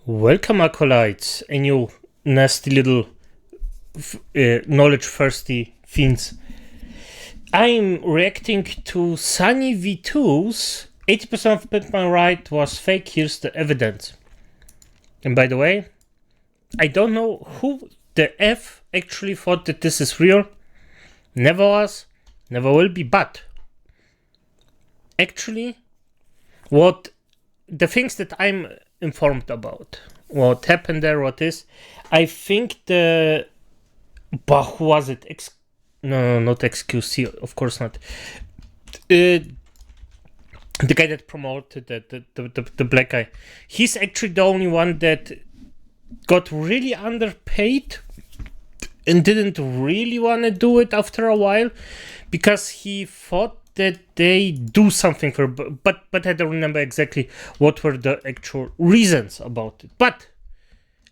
Welcome, acolytes, and you nasty little knowledge-thirsty fiends. I'm reacting to Sunny V2's 80% of Pimp My Ride was fake, here's the evidence. And by the way, I don't know who the F actually thought that this is real. Never was, never will be, but actually, what the things that I'm informed about, what happened there, what is, I think who was it? No, not XQC, of course not. The guy that promoted the black guy, he's actually the only one that got really underpaid and didn't really want to do it after a while because he thought that they do something for, but I don't remember exactly what were the actual reasons about it. But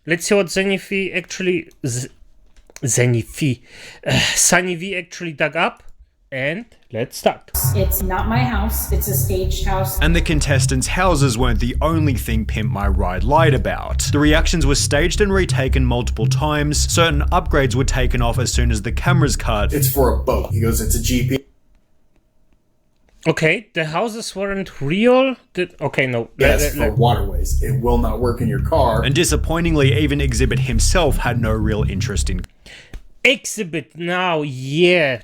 let's see what Sunny V actually dug up, and let's start. It's not my house, it's a staged house. And the contestants' houses weren't the only thing Pimp My Ride lied about. The reactions were staged and retaken multiple times, certain upgrades were taken off as soon as the cameras cut. It's for a boat. He goes, it's a GP. Okay, the houses weren't real. Okay, no. Yes, for waterways. It will not work in your car. And disappointingly, even Xzibit himself had no real interest in Xzibit now, yeah.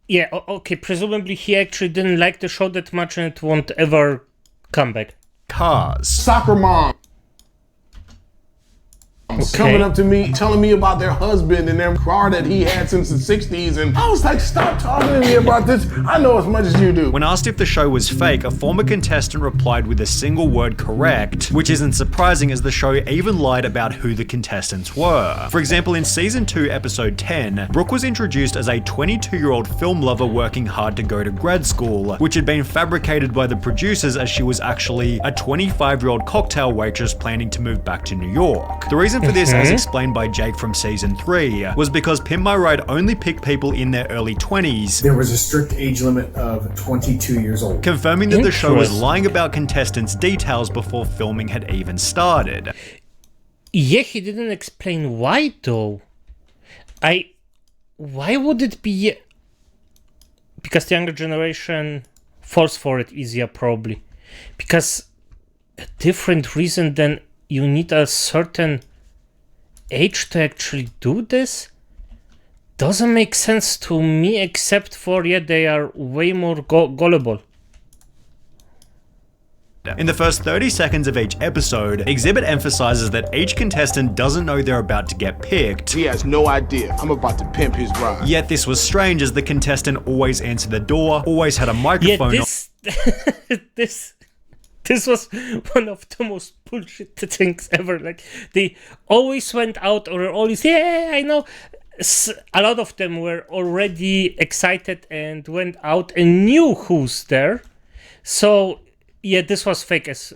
Yeah, okay, presumably he actually didn't like the show that much and it won't ever come back. cars. Soccer mom. Coming up to me, telling me about their husband and their car that he had since the 60s, and I was like, stop talking to me about this. I know as much as you do. When asked if the show was fake, a former contestant replied with a single word correct, which isn't surprising as the show even lied about who the contestants were. For example, in season 2, episode 10, Brooke was introduced as a 22-year-old film lover working hard to go to grad school, which had been fabricated by the producers as she was actually a 25-year-old cocktail waitress planning to move back to New York. The reason for this, as explained by Jake from season 3, was because Pimp My Ride only picked people in their early 20s. There was a strict age limit of 22 years old. Confirming that the show was lying about contestants' details before filming had even started. Yeah, he didn't explain why though. Why would it be? Because the younger generation falls for it easier, probably. Because a different reason than you need a certain age to actually do this doesn't make sense to me, except for, yeah, they are way more gullible. In the first 30 seconds of each episode, Xzibit emphasizes that each contestant doesn't know they're about to get picked. He has no idea. I'm about to pimp his ride. Yet this was strange as the contestant always answered the door, always had a microphone. Yeah, this was one of the most bullshit things ever. Like, they always went out or always, yeah, I know. A lot of them were already excited and went out and knew who's there. So, yeah, this was fake as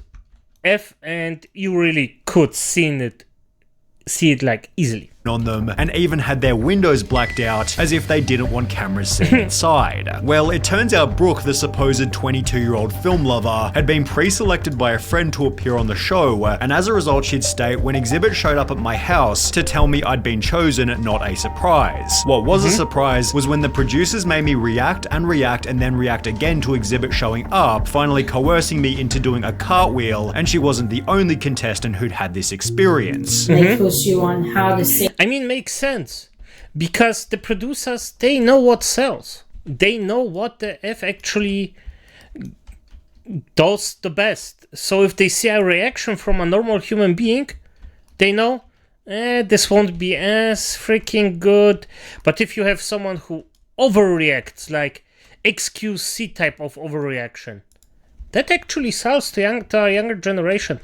F, and you really could see it like easily on them, and even had their windows blacked out as if they didn't want cameras seeing inside. Well, it turns out Brooke, the supposed 22-year-old film lover, had been pre-selected by a friend to appear on the show, and as a result she'd state, when Xzibit showed up at my house to tell me I'd been chosen, not a surprise. What was a surprise was when the producers made me react and then react again to Xzibit showing up, finally coercing me into doing a cartwheel, and she wasn't the only contestant who'd had this experience. They push you on how to say. I mean, makes sense, because the producers, they know what sells. They know what the F actually does the best. So if they see a reaction from a normal human being, they know, this won't be as freaking good. But if you have someone who overreacts, like XQC type of overreaction, that actually sells to a younger generation.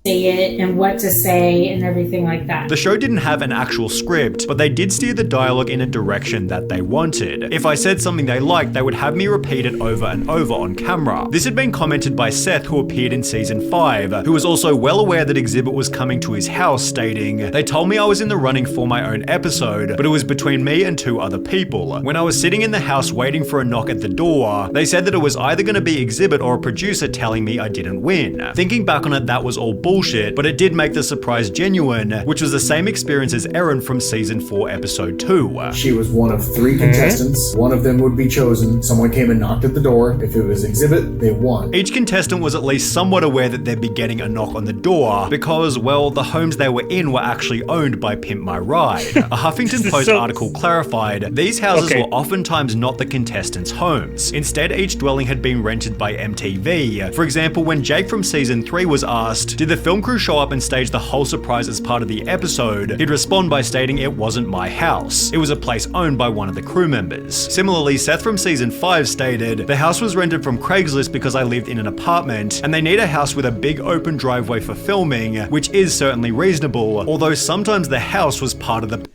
Say it and what to say and everything like that. The show didn't have an actual script, but they did steer the dialogue in a direction that they wanted. If I said something they liked, they would have me repeat it over and over on camera. This had been commented by Seth, who appeared in season 5, who was also well aware that Xzibit was coming to his house, stating, "They told me I was in the running for my own episode, but it was between me and 2 other people. When I was sitting in the house waiting for a knock at the door, they said that it was either going to be Xzibit or a producer telling me I didn't win. Thinking back on it, that was all bullshit. bullshit, but it did make the surprise genuine, which was the same experience as Erin from season 4, episode 2. She was one of 3 contestants. One of them would be chosen. Someone came and knocked at the door. If it was Xzibit, they won. Each contestant was at least somewhat aware that they'd be getting a knock on the door because, well, the homes they were in were actually owned by Pimp My Ride. A Huffington Post article clarified these houses were oftentimes not the contestants' homes. Instead, each dwelling had been rented by MTV. For example, when Jake from season 3 was asked, did the film crew show up and stage the whole surprise as part of the episode, he'd respond by stating it wasn't my house. It was a place owned by one of the crew members. Similarly, Seth from season 5 stated, the house was rented from Craigslist because I lived in an apartment, and they need a house with a big open driveway for filming, which is certainly reasonable, although sometimes the house was part of the...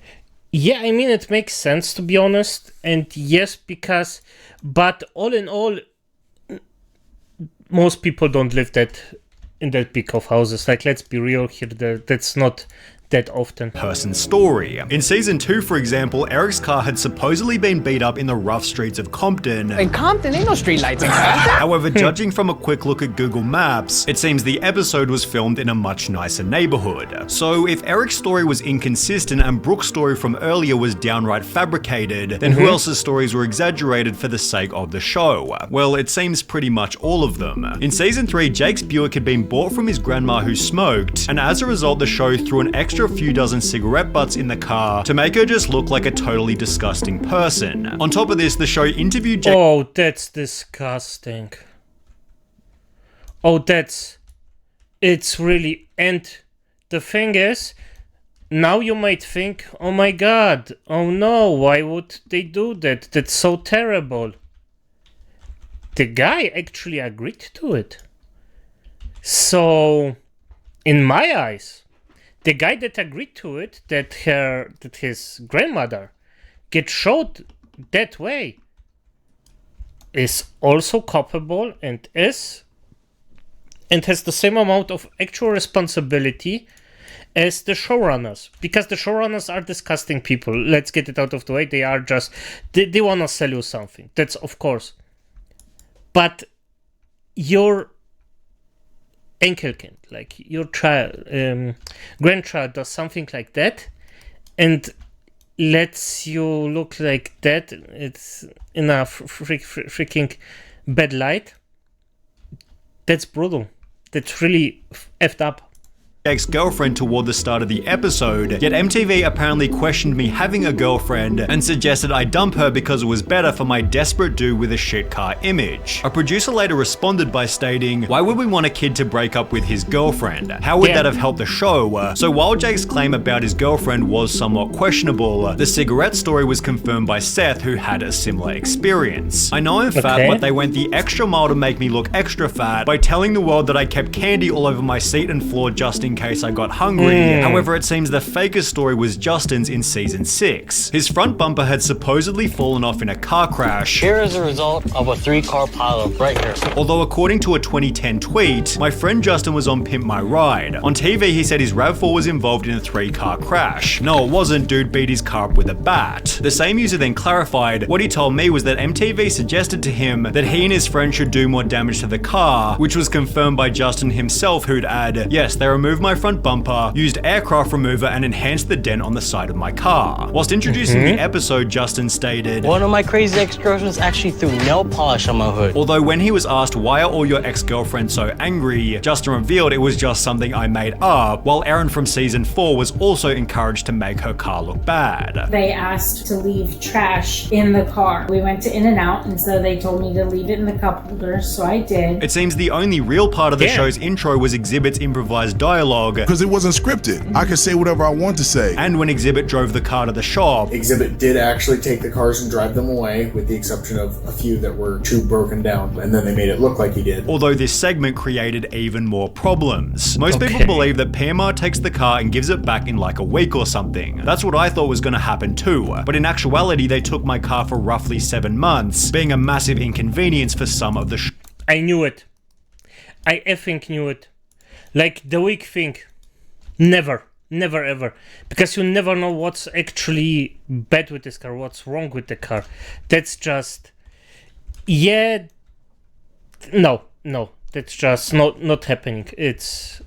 Yeah, I mean, it makes sense, to be honest. And yes, because... But all in all, most people don't live in that big of houses. Like, let's be real here, that's not that often. Person's story. In season 2, for example, Eric's car had supposedly been beat up in the rough streets of Compton. In Compton, ain't no street lights in Compton. However, judging from a quick look at Google Maps, it seems the episode was filmed in a much nicer neighborhood. So if Eric's story was inconsistent and Brooke's story from earlier was downright fabricated, then who else's stories were exaggerated for the sake of the show? Well, it seems pretty much all of them. In season 3, Jake's Buick had been bought from his grandma who smoked, and as a result, the show threw an extra few dozen cigarette butts in the car to make her just look like a totally disgusting person. On top of this, the show interviewed Jake. Oh, that's disgusting. Oh, it's really... And the thing is, now you might think, oh my god, oh no, why would they do that? That's so terrible. The guy actually agreed to it. So, in my eyes, the guy that agreed to it, that his grandmother get shot that way, is also culpable and has the same amount of actual responsibility as the showrunners, because the showrunners are disgusting people. Let's get it out of the way. They are just they want to sell you something. That's of course, but your enkelkind, like your child, grandchild does something like that and lets you look like that, it's in a freaking bad light. That's brutal. That's really effed up. Ex-girlfriend toward the start of the episode, yet MTV apparently questioned me having a girlfriend and suggested I dump her because it was better for my desperate dude with a shit car image. A producer later responded by stating, why would we want a kid to break up with his girlfriend? How would that have helped the show? So while Jake's claim about his girlfriend was somewhat questionable, the cigarette story was confirmed by Seth, who had a similar experience. I know I'm fat, but they went the extra mile to make me look extra fat by telling the world that I kept candy all over my seat and floor just in case I got hungry. However, it seems the fakest story was Justin's in season 6. His front bumper had supposedly fallen off in a car crash. Here is the result of a 3-car pileup right here. Although according to a 2010 tweet, my friend Justin was on Pimp My Ride. On TV, he said his RAV4 was involved in a 3-car crash. No, it wasn't. Dude beat his car up with a bat. The same user then clarified, what he told me was that MTV suggested to him that he and his friend should do more damage to the car, which was confirmed by Justin himself, who'd add, yes, they removed my front bumper, used aircraft remover, and enhanced the dent on the side of my car. Whilst introducing the episode, Justin stated, one of my crazy ex-girlfriends actually threw nail polish on my hood. Although when he was asked why are all your ex-girlfriends so angry, Justin revealed it was just something I made up, while Erin from season 4 was also encouraged to make her car look bad. They asked to leave trash in the car. We went to In-N-Out, and so they told me to leave it in the cup holder, so I did. It seems the only real part of the show's intro was Xzibit's improvised dialogue, because it wasn't scripted. I could say whatever I want to say. And when Xzibit drove the car to the shop, Xzibit did actually take the cars and drive them away, with the exception of a few that were too broken down, and then they made it look like he did. Although this segment created even more problems. Most people believe that PMR takes the car and gives it back in like a week or something. That's what I thought was going to happen too, but in actuality they took my car for roughly 7 months, being a massive inconvenience for some of the I knew it. I effing knew it. Like the week thing. Never ever, because you never know what's actually bad with this car, what's wrong with the car. That's just, no, that's just not happening. It's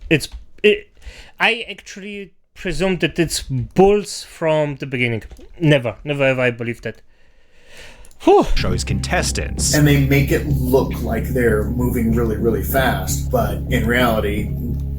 I actually presume that it's bulls from the beginning. Never have I believed that. Whew. Show's contestants. And they make it look like they're moving really, really fast, but in reality,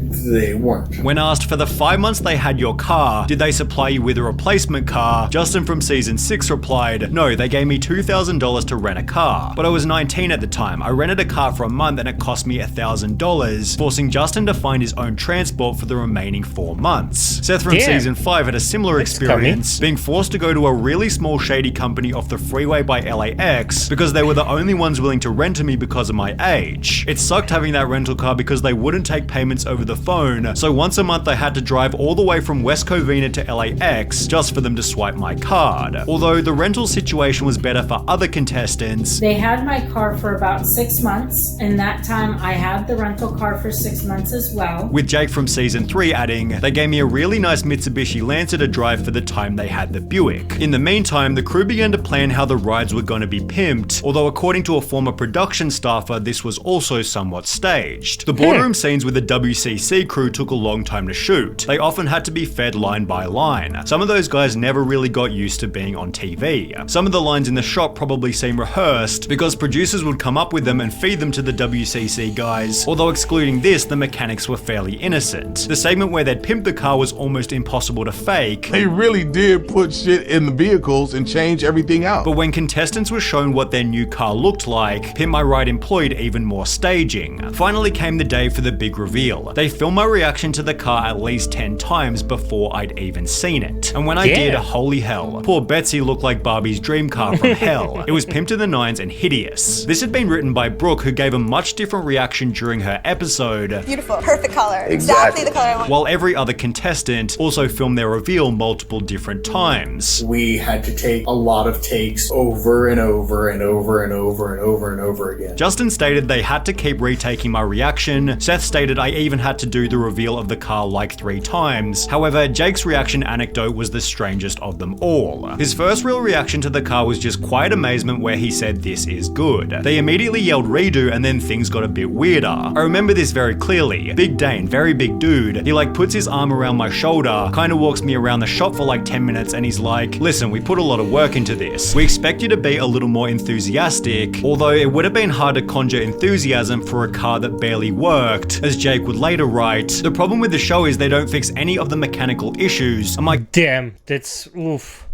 they weren't. When asked for the 5 months they had your car, did they supply you with a replacement car? Justin from season 6 replied, no, they gave me $2,000 to rent a car. But I was 19 at the time. I rented a car for a month and it cost me $1,000, forcing Justin to find his own transport for the remaining 4 months. Seth from season 5 had a similar experience, being forced to go to a really small shady company off the freeway by LAX because they were the only ones willing to rent to me because of my age. It sucked having that rental car because they wouldn't take payments over the phone, so once a month I had to drive all the way from West Covina to LAX just for them to swipe my card. Although the rental situation was better for other contestants. They had my car for about 6 months, and that time I had the rental car for 6 months as well. With Jake from season 3 adding, they gave me a really nice Mitsubishi Lancer to drive for the time they had the Buick. In the meantime, the crew began to plan how the rides were going to be pimped, although according to a former production staffer, this was also somewhat staged. The boardroom scenes with the WCC crew took a long time to shoot. They often had to be fed line by line. Some of those guys never really got used to being on TV. Some of the lines in the shot probably seem rehearsed because producers would come up with them and feed them to the WCC guys, although excluding this, the mechanics were fairly innocent. The segment where they'd pimp the car was almost impossible to fake. They really did put shit in the vehicles and change everything out. But when contestants were shown what their new car looked like, Pimp My Ride employed even more staging. Finally came the day for the big reveal. They filmed my reaction to the car at least 10 times before I'd even seen it. And when I did, holy hell, poor Betsy looked like Barbie's dream car from hell. It was pimped to the nines and hideous. This had been written by Brooke, who gave a much different reaction during her episode. Beautiful, perfect color, exactly the color I want. While every other contestant also filmed their reveal multiple different times. We had to take a lot of takes over and over and over and over and over and over again. Justin stated they had to keep retaking my reaction. Seth stated I even had to do the reveal of the car like 3 times. However, Jake's reaction anecdote was the strangest of them all. His first real reaction to the car was just quiet amazement where he said this is good. They immediately yelled redo and then things got a bit weirder. I remember this very clearly. Big Dane, very big dude, he like puts his arm around my shoulder, kinda walks me around the shop for like 10 minutes and he's like, listen, we put a lot of work into this. We expect you to be a little more enthusiastic, although it would have been hard to conjure enthusiasm for a car that barely worked. As Jake would later write, the problem with the show is they don't fix any of the mechanical issues. I'm like, damn, that's oof.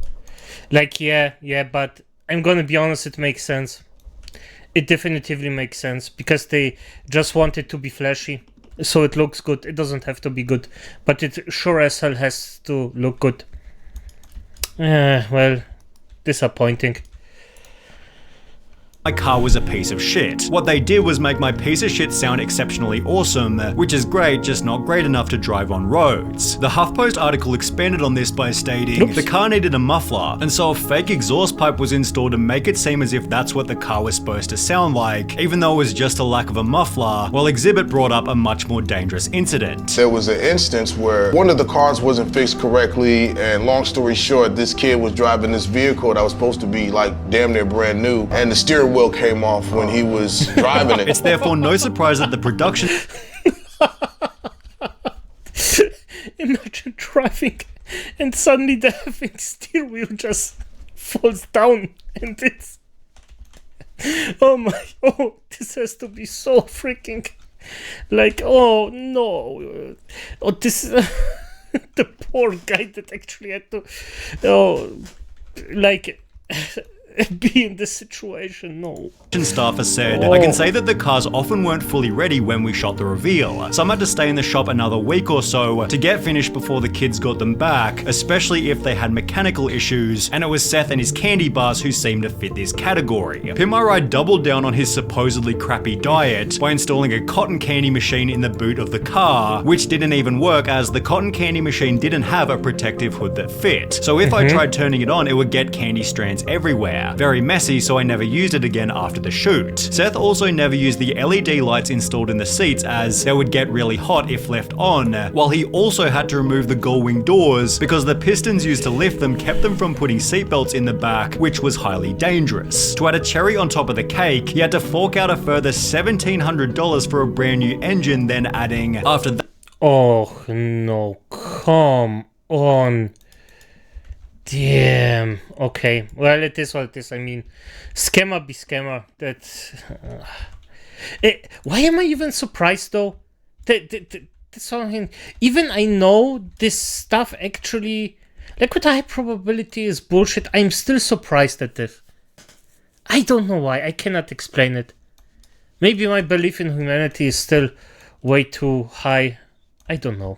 Like, yeah, but I'm gonna be honest, it makes sense. It definitively makes sense because they just want it to be flashy, so it looks good. It doesn't have to be good, but it sure as hell has to look good. Well, disappointing. my car was a piece of shit. What they did was make my piece of shit sound exceptionally awesome, which is great, just not great enough to drive on roads. The HuffPost article expanded on this by stating, the car needed a muffler, and so a fake exhaust pipe was installed to make it seem as if that's what the car was supposed to sound like, even though it was just a lack of a muffler, while Xzibit brought up a much more dangerous incident. There was an instance where one of the cars wasn't fixed correctly, and long story short, this kid was driving this vehicle that was supposed to be like damn near brand new, and the steering wheel came off when he was driving it. It's therefore no surprise that the production... Imagine driving and suddenly the effing steering wheel just falls down and it's... oh, this has to be so freaking... like, oh no. Oh, this... the poor guy that actually had to... oh, like... be in this situation, no. Staffer said, I can say that the cars often weren't fully ready when we shot the reveal. Some had to stay in the shop another week or so to get finished before the kids got them back, especially if they had mechanical issues, and it was Seth and his candy bars who seemed to fit this category. Pimp My Ride doubled down on his supposedly crappy diet by installing a cotton candy machine in the boot of the car, which didn't even work as the cotton candy machine didn't have a protective hood that fit. So if I tried turning it on, it would get candy strands everywhere. Very messy, so I never used it again after the shoot. Seth also never used the LED lights installed in the seats as they would get really hot if left on, while he also had to remove the gull-wing doors because the pistons used to lift them kept them from putting seatbelts in the back, which was highly dangerous. To add a cherry on top of the cake, he had to fork out a further $1,700 for a brand new engine, then adding, after that... Oh no, come on. Damn. Okay. Well, it is what it is. I mean, scammer be scammer. That's. Why am I even surprised though? That's something. Even I know this stuff actually, like with high probability, is bullshit. I'm still surprised at this. I don't know why. I cannot explain it. Maybe my belief in humanity is still way too high. I don't know.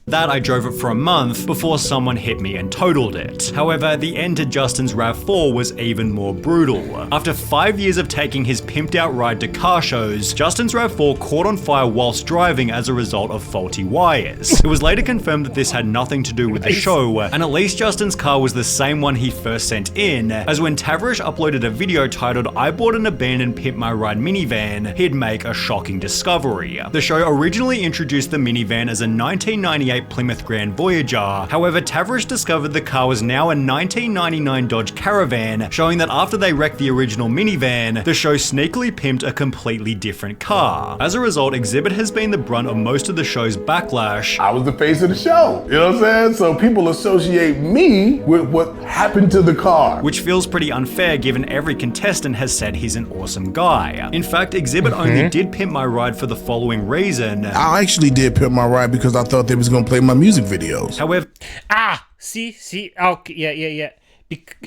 That I drove it for a month before someone hit me and totaled it. However, the end to Justin's RAV4 was even more brutal. After 5 years of taking his pimped out ride to car shows, Justin's RAV4 caught on fire whilst driving as a result of faulty wires. It was later confirmed that this had nothing to do with the show, and at least Justin's car was the same one he first sent in, as when Tavrish uploaded a video titled "I bought an abandoned Pimp My Ride minivan," he'd make a shocking discovery. The show originally introduced the minivan as a 1998 Plymouth Grand Voyager. However, Tavrish discovered the car was now a 1999 Dodge Caravan, showing that after they wrecked the original minivan, the show sneakily pimped a completely different car. As a result, Xzibit has been the brunt of most of the show's backlash. I was the face of the show, you know what I'm saying? So people associate me with what happened to the car. Which feels pretty unfair given every contestant has said he's an awesome guy. In fact, Xzibit only did Pimp My Ride for the following reason. I actually did Pimp My Ride because I thought they was gonna play my music videos. However, see, okay, yeah.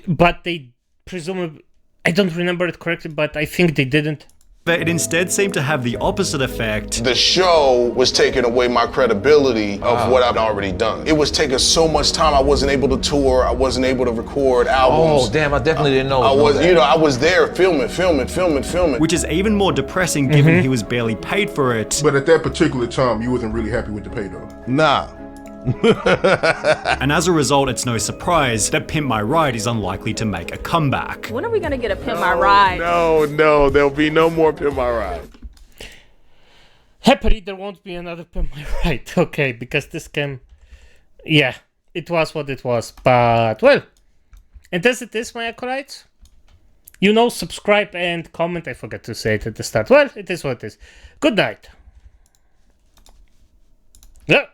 But they presumably, I don't remember it correctly, but I think they didn't. It instead seemed to have the opposite effect. The show was taking away my credibility of what I've already done. It was taking so much time. I wasn't able to tour. I wasn't able to record albums. Oh, damn, I definitely didn't know. I was there filming. Which is even more depressing given he was barely paid for it. But at that particular time, you wasn't really happy with the pay though. Nah. And as a result, it's no surprise that Pimp My Ride is unlikely to make a comeback. When are we gonna get a Pimp My Ride? No, there'll be no more Pimp My Ride. Happily, there won't be another Pimp My Ride. Okay, because this can, yeah, it was what it was. But well, and as it is, my acolytes, you know, subscribe and comment. I forgot to say it at the start. Well, it is what it is. Good night. Yeah.